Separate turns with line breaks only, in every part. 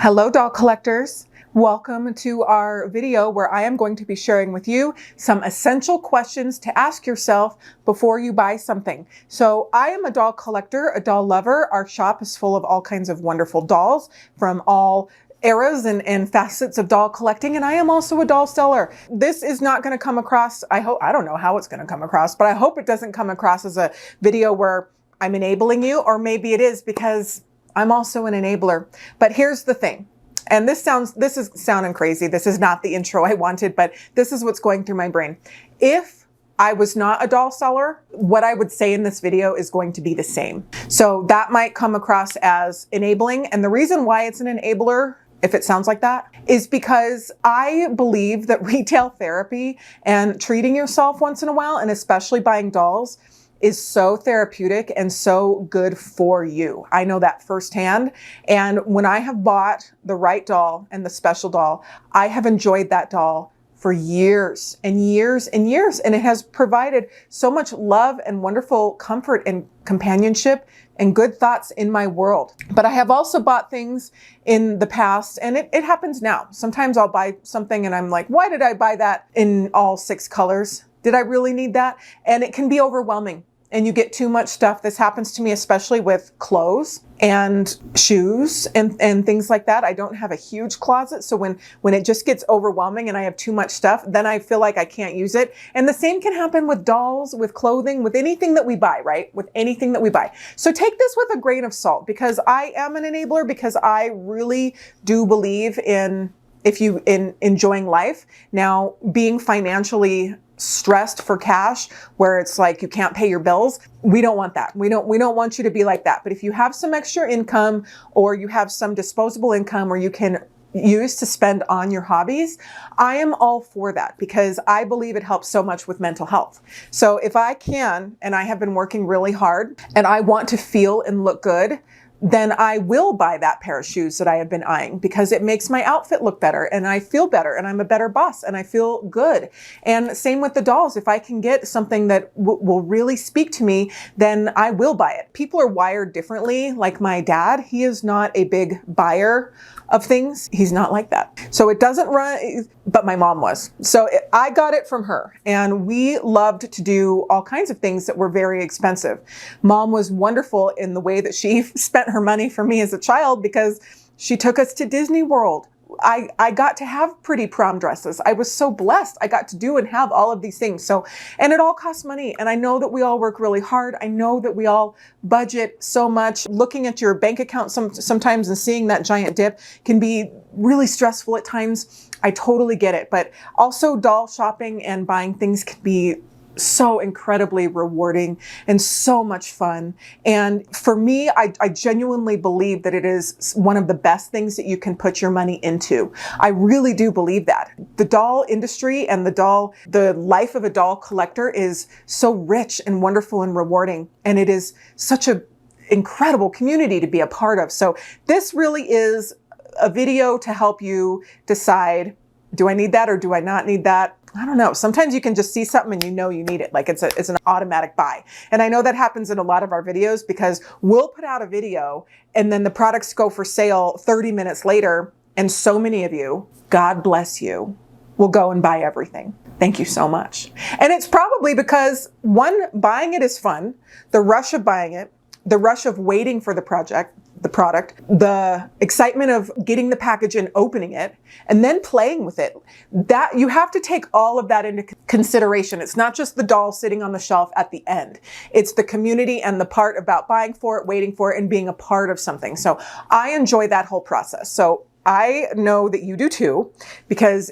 Hello doll collectors. Welcome to our video where I am going to be sharing with you some essential questions to ask yourself before you buy something. So I am a doll collector, a doll lover. Our shop is full of all kinds of wonderful dolls from all eras and facets of doll collecting, and I am also a doll seller. This is not going to come across, I don't know how it's going to come across, but I hope it doesn't come across as a video where I'm enabling you, or maybe it is because I'm also an enabler. But here's the thing, and this is sounding crazy. This is not the intro I wanted, but this is what's going through my brain. If I was not a doll seller, what I would say in this video is going to be the same. So that might come across as enabling. And the reason why it's an enabler, if it sounds like that, is because I believe that retail therapy and treating yourself once in a while, and especially buying dolls, is so therapeutic and so good for you. I know that firsthand. And when I have bought the right doll and the special doll, I have enjoyed that doll for years and years and years. And it has provided so much love and wonderful comfort and companionship and good thoughts in my world. But I have also bought things in the past, and it happens now. Sometimes I'll buy something and I'm like, why did I buy that in all 6 colors? Did I really need that? And it can be overwhelming. And you get too much stuff. This happens to me, especially with clothes and shoes and things like that. I don't have a huge closet. So when it just gets overwhelming and I have too much stuff, then I feel like I can't use it. And the same can happen with dolls, with clothing, with anything that we buy, right? With anything that we buy. So take this with a grain of salt, because I am an enabler, because I really do believe in enjoying life. Now, being financially stressed for cash, where it's like you can't pay your bills, we don't want that. We don't want you to be like that. But if you have some extra income, or you have some disposable income where you can use to spend on your hobbies, I am all for that, because I believe it helps so much with mental health. So if I can, and I have been working really hard, and I want to feel and look good, then I will buy that pair of shoes that I have been eyeing, because it makes my outfit look better and I feel better and I'm a better boss and I feel good. And same with the dolls. If I can get something that will really speak to me, then I will buy it. People are wired differently. Like my dad, he is not a big buyer of things. He's not like that. So it doesn't run, but my mom was. So I got it from her, and we loved to do all kinds of things that were very expensive. Mom was wonderful in the way that she spent her money for me as a child, because she took us to Disney World. I got to have pretty prom dresses. I was so blessed. I got to do and have all of these things. So, and it all costs money. And I know that we all work really hard. I know that we all budget so much. Looking at your bank account sometimes and seeing that giant dip can be really stressful at times. I totally get it. But also, doll shopping and buying things can be so incredibly rewarding and so much fun. And for me, I genuinely believe that it is one of the best things that you can put your money into. I really do believe that. The doll industry and the life of a doll collector is so rich and wonderful and rewarding. And it is such an incredible community to be a part of. So this really is a video to help you decide, do I need that or do I not need that? I don't know. Sometimes you can just see something and you know you need it. Like it's an automatic buy. And I know that happens in a lot of our videos, because we'll put out a video and then the products go for sale 30 minutes later. And so many of you, God bless you, will go and buy everything. Thank you so much. And it's probably because, one, buying it is fun. The rush of buying it, the rush of waiting for the product, the excitement of getting the package and opening it, and then playing with it. That you have to take all of that into consideration. It's not just the doll sitting on the shelf at the end. It's the community and the part about buying for it, waiting for it, and being a part of something. So I enjoy that whole process. So I know that you do too, because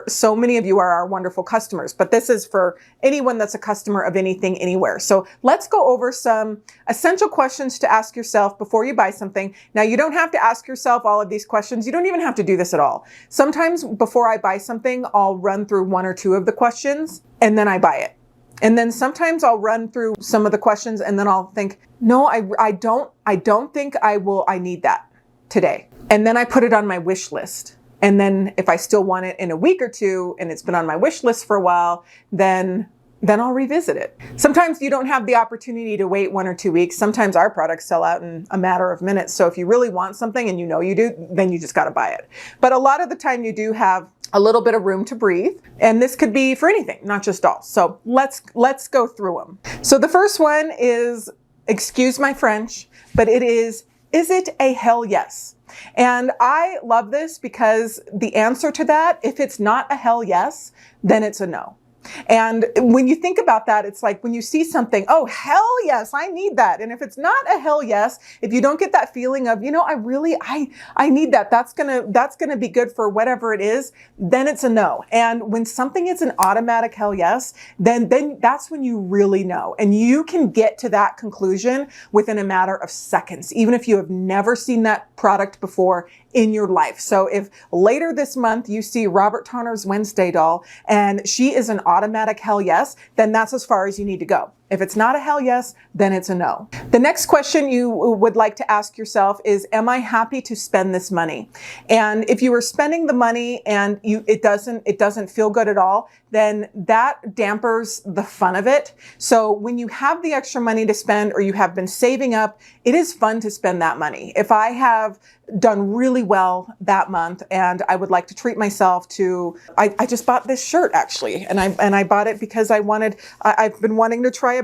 so many of you are our wonderful customers, but this is for anyone that's a customer of anything, anywhere. So let's go over some essential questions to ask yourself before you buy something. Now, you don't have to ask yourself all of these questions. You don't even have to do this at all. Sometimes before I buy something, I'll run through 1 or 2 of the questions and then I buy it. And then sometimes I'll run through some of the questions and then I'll think, no, I don't think I need that today. And then I put it on my wish list. And then if I still want it in a week or 2 and it's been on my wish list for a while, then then I'll revisit it. Sometimes you don't have the opportunity to wait 1 or 2 weeks. Sometimes our products sell out in a matter of minutes. So if you really want something and you know you do, then you just got to buy it. But a lot of the time you do have a little bit of room to breathe. And this could be for anything, not just dolls. So let's go through them. So the first one is, excuse my French, but it is it a hell yes? And I love this because the answer to that, if it's not a hell yes, then it's a no. And when you think about that, it's like when you see something, oh, hell yes, I need that. And if it's not a hell yes, if you don't get that feeling of, I need that, that's gonna be good for whatever it is, then it's a no. And when something is an automatic hell yes, then that's when you really know. And you can get to that conclusion within a matter of seconds, even if you have never seen that product before in your life. So if later this month you see Robert Tonner's Wednesday doll and she is an automatic hell yes, then that's as far as you need to go. If it's not a hell yes, then it's a no. The next question you would like to ask yourself is, am I happy to spend this money? And if you are spending the money and it doesn't feel good at all, then that dampers the fun of it. So when you have the extra money to spend or you have been saving up, it is fun to spend that money. If I have done really well that month and I would like to treat myself to, I just bought this shirt actually, and I bought it because I've been wanting to try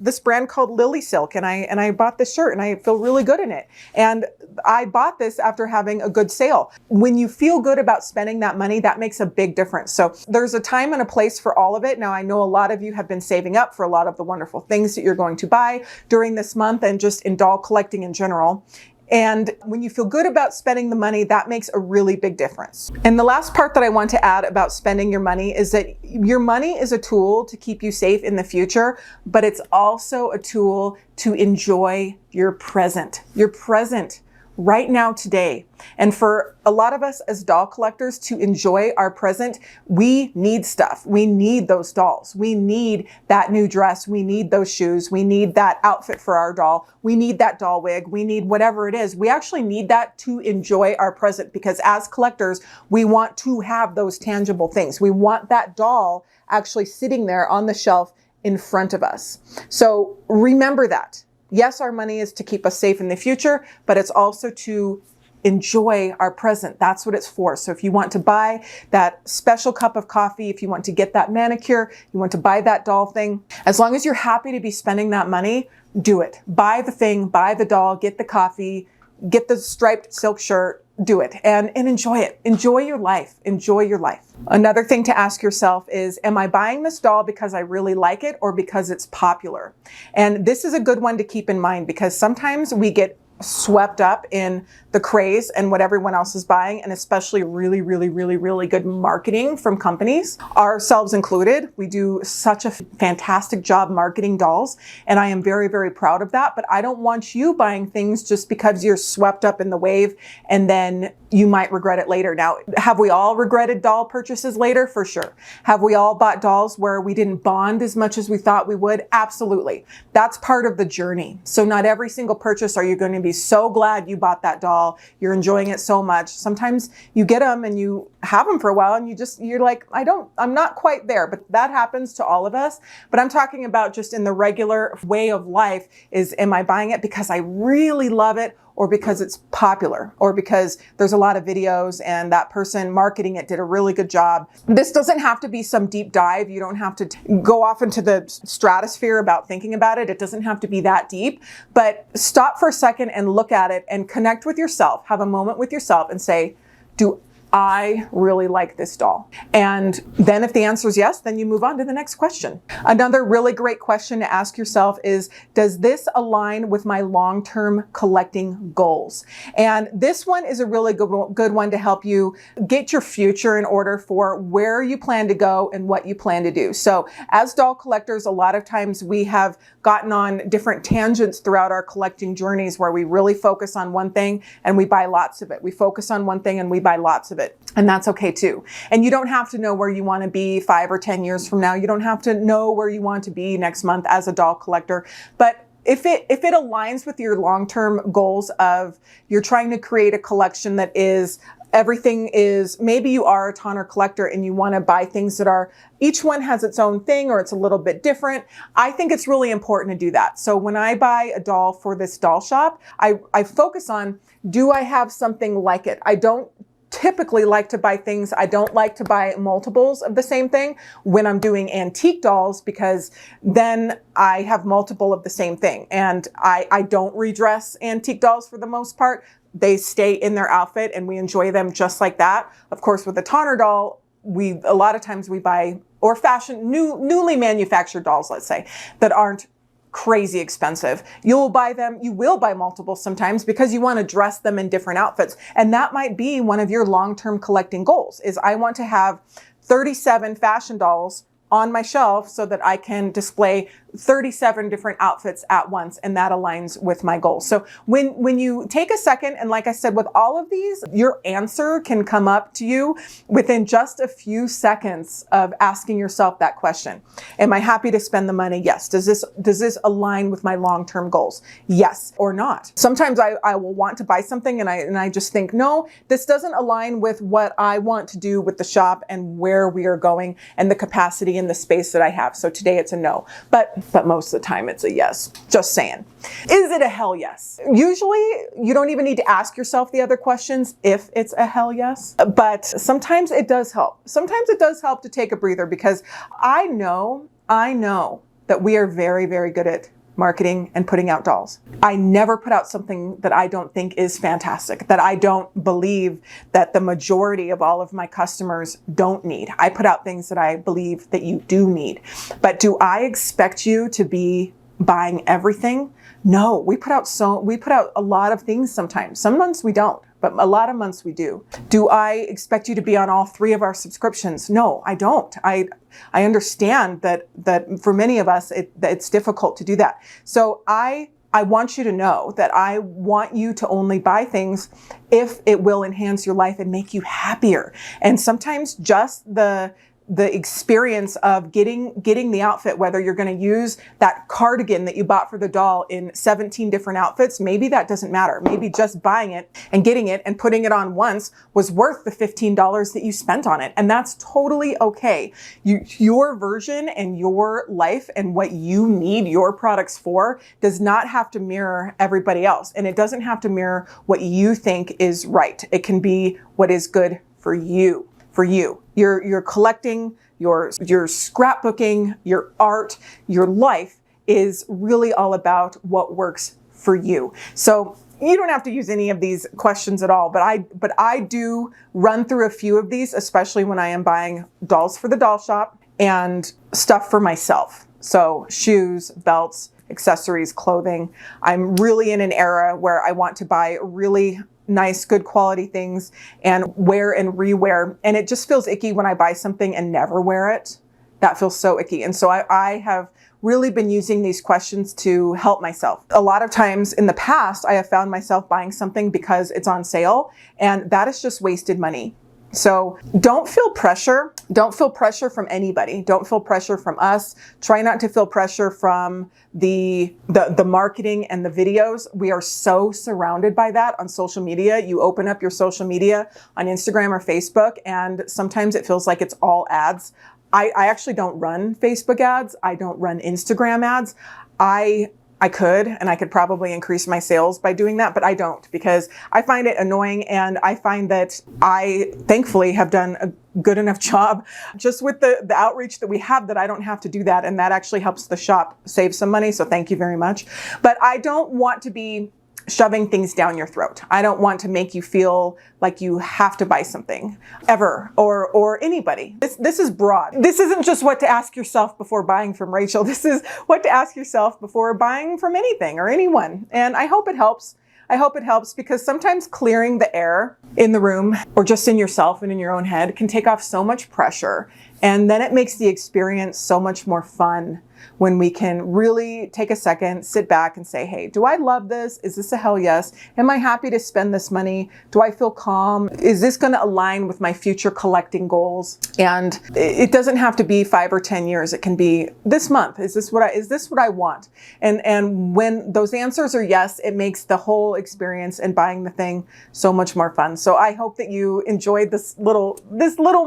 this brand called Lily Silk, and I bought this shirt and I feel really good in it. And I bought this after having a good sale. When you feel good about spending that money, that makes a big difference. So there's a time and a place for all of it. Now, I know a lot of you have been saving up for a lot of the wonderful things that you're going to buy during this month and just in doll collecting in general. And when you feel good about spending the money, that makes a really big difference. And the last part that I want to add about spending your money is that your money is a tool to keep you safe in the future, but it's also a tool to enjoy your present. Your present right now, today. And for a lot of us as doll collectors to enjoy our present, we need stuff. We need those dolls. We need that new dress. We need those shoes. We need that outfit for our doll. We need that doll wig. We need whatever it is. We actually need that to enjoy our present, because as collectors, we want to have those tangible things. We want that doll actually sitting there on the shelf in front of us. So remember that. Yes, our money is to keep us safe in the future, but it's also to enjoy our present. That's what it's for. So if you want to buy that special cup of coffee, if you want to get that manicure, you want to buy that doll thing, as long as you're happy to be spending that money, do it. Buy the thing, buy the doll, get the coffee, get the striped silk shirt, do it and enjoy it. Enjoy your life. Enjoy your life. Another thing to ask yourself is, am I buying this doll because I really like it or because it's popular? And this is a good one to keep in mind, because sometimes we get swept up in the craze and what everyone else is buying, and especially really, really, really, really good marketing from companies, ourselves included. We do such a fantastic job marketing dolls, and I am very, very proud of that. But I don't want you buying things just because you're swept up in the wave and then you might regret it later. Now, have we all regretted doll purchases later? For sure. Have we all bought dolls where we didn't bond as much as we thought we would? Absolutely. That's part of the journey. So not every single purchase are you going to be so glad you bought that doll. You're enjoying it so much. Sometimes you get them and you have them for a while and you're like, I'm not quite there, but that happens to all of us. But I'm talking about just in the regular way of life is, am I buying it because I really love it, or because it's popular, or because there's a lot of videos and that person marketing it did a really good job? This doesn't have to be some deep dive. You don't have to go off into the stratosphere about thinking about it. It doesn't have to be that deep, but stop for a second and look at it and connect with yourself. Have a moment with yourself and say, do I really like this doll? And then if the answer is yes, then you move on to the next question. Another really great question to ask yourself is, does this align with my long-term collecting goals? And this one is a really good one to help you get your future in order for where you plan to go and what you plan to do. So as doll collectors, a lot of times we have gotten on different tangents throughout our collecting journeys where we really focus on one thing and we buy lots of it. We focus on one thing and we buy lots of it. And that's okay too. And you don't have to know where you want to be 5 or 10 years from now. You don't have to know where you want to be next month as a doll collector. But if it aligns with your long-term goals of you're trying to create a collection that is everything is, maybe you are a toner collector and you want to buy things that are, each one has its own thing or it's a little bit different. I think it's really important to do that. So when I buy a doll for this doll shop, I focus on, do I have something like it? I don't typically like to buy things. I don't like to buy multiples of the same thing when I'm doing antique dolls, because then I have multiple of the same thing. And I don't redress antique dolls for the most part. They stay in their outfit and we enjoy them just like that. Of course, with a toner doll, a lot of times we buy, or fashion, newly manufactured dolls, let's say, that aren't crazy expensive. You will buy multiples sometimes because you want to dress them in different outfits. And that might be one of your long-term collecting goals, is I want to have 37 fashion dolls on my shelf so that I can display 37 different outfits at once, and that aligns with my goals. So when you take a second, and like I said, with all of these, your answer can come up to you within just a few seconds of asking yourself that question. Am I happy to spend the money? Yes. Does this align with my long-term goals? Yes or not. Sometimes I will want to buy something and I just think, no, this doesn't align with what I want to do with the shop and where we are going and the capacity and the space that I have. So today it's a no. But most of the time it's a yes. Just saying. Is it a hell yes? Usually you don't even need to ask yourself the other questions if it's a hell yes, but sometimes it does help. Sometimes it does help to take a breather, because I know that we are very, very good at marketing and putting out dolls. I never put out something that I don't think is fantastic, that I don't believe that the majority of all of my customers don't need. I put out things that I believe that you do need. But do I expect you to be buying everything? No, we put out a lot of things sometimes. Some months we don't, but a lot of months we do. Do I expect you to be on all 3 of our subscriptions? No, I don't. I understand that for many of us, it's difficult to do that. So I want you to know that I want you to only buy things if it will enhance your life and make you happier. And sometimes just the experience of getting the outfit, whether you're going to use that cardigan that you bought for the doll in 17 different outfits, maybe that doesn't matter. Maybe just buying it and getting it and putting it on once was worth the $15 that you spent on it. And that's totally okay. Your version and your life and what you need your products for does not have to mirror everybody else. And it doesn't have to mirror what you think is right. It can be what is good for you. Your collecting, your scrapbooking, your art, your life is really all about what works for you. So you don't have to use any of these questions at all, but I do run through a few of these, especially when I am buying dolls for the doll shop and stuff for myself. So shoes, belts, accessories, clothing. I'm really in an era where I want to buy really nice, good quality things and wear and rewear. And it just feels icky when I buy something and never wear it. That feels so icky. And so I have really been using these questions to help myself. A lot of times in the past, I have found myself buying something because it's on sale, and that is just wasted money. So don't feel pressure. Don't feel pressure from anybody. Don't feel pressure from us. Try not to feel pressure from the marketing and the videos. We are so surrounded by that on social media. You open up your social media on Instagram or Facebook, and sometimes it feels like it's all ads. I actually don't run Facebook ads. I don't run Instagram ads. I could, and I could probably increase my sales by doing that, but I don't, because I find it annoying, and I find that I thankfully have done a good enough job just with the outreach that we have that I don't have to do that, and that actually helps the shop save some money, so thank you very much. But I don't want to be shoving things down your throat. I don't want to make you feel like you have to buy something ever, or anybody. This is broad. This isn't just what to ask yourself before buying from Rachel. This is what to ask yourself before buying from anything or anyone. And I hope it helps. I hope it helps, because sometimes clearing the air in the room or just in yourself and in your own head can take off so much pressure. And then it makes the experience so much more fun when we can really take a second, sit back and say, hey, do I love this? Is this a hell yes? Am I happy to spend this money? Do I feel calm? Is this going to align with my future collecting goals? And it doesn't have to be 5 or 10 years. It can be this month. Is this what I want? And when those answers are yes, it makes the whole experience and buying the thing so much more fun. So I hope that you enjoyed this little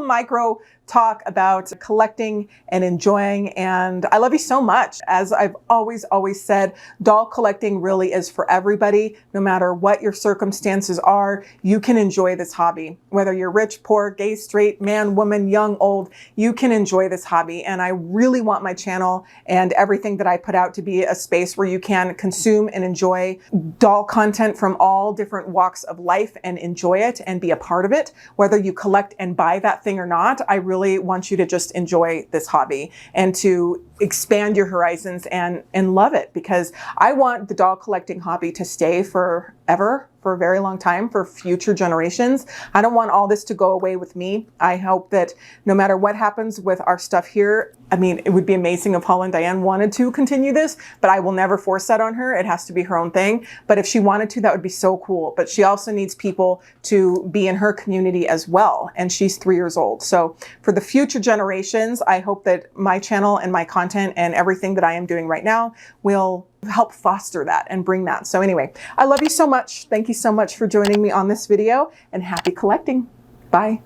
micro talk about collecting and enjoying. And I love you so much. As I've always said, doll collecting really is for everybody. No matter what your circumstances are, you can enjoy this hobby. Whether you're rich, poor, gay, straight, man, woman, young, old, you can enjoy this hobby. And I really want my channel and everything that I put out to be a space where you can consume and enjoy doll content from all different walks of life and enjoy it and be a part of it. Whether you collect and buy that thing or not, I really want you to just enjoy this hobby and to expand your horizons and love it, because I want the doll collecting hobby to stay forever, for a very long time, for future generations. I don't want all this to go away with me. I hope that no matter what happens with our stuff here, I mean, it would be amazing if Paula and Diane wanted to continue this, but I will never force that on her. It has to be her own thing. But if she wanted to, that would be so cool. But she also needs people to be in her community as well. And she's 3 years old. So for the future generations, I hope that my channel and my content and everything that I am doing right now will help foster that and bring that. So anyway, I love you so much. Thank you so much for joining me on this video, and happy collecting. Bye.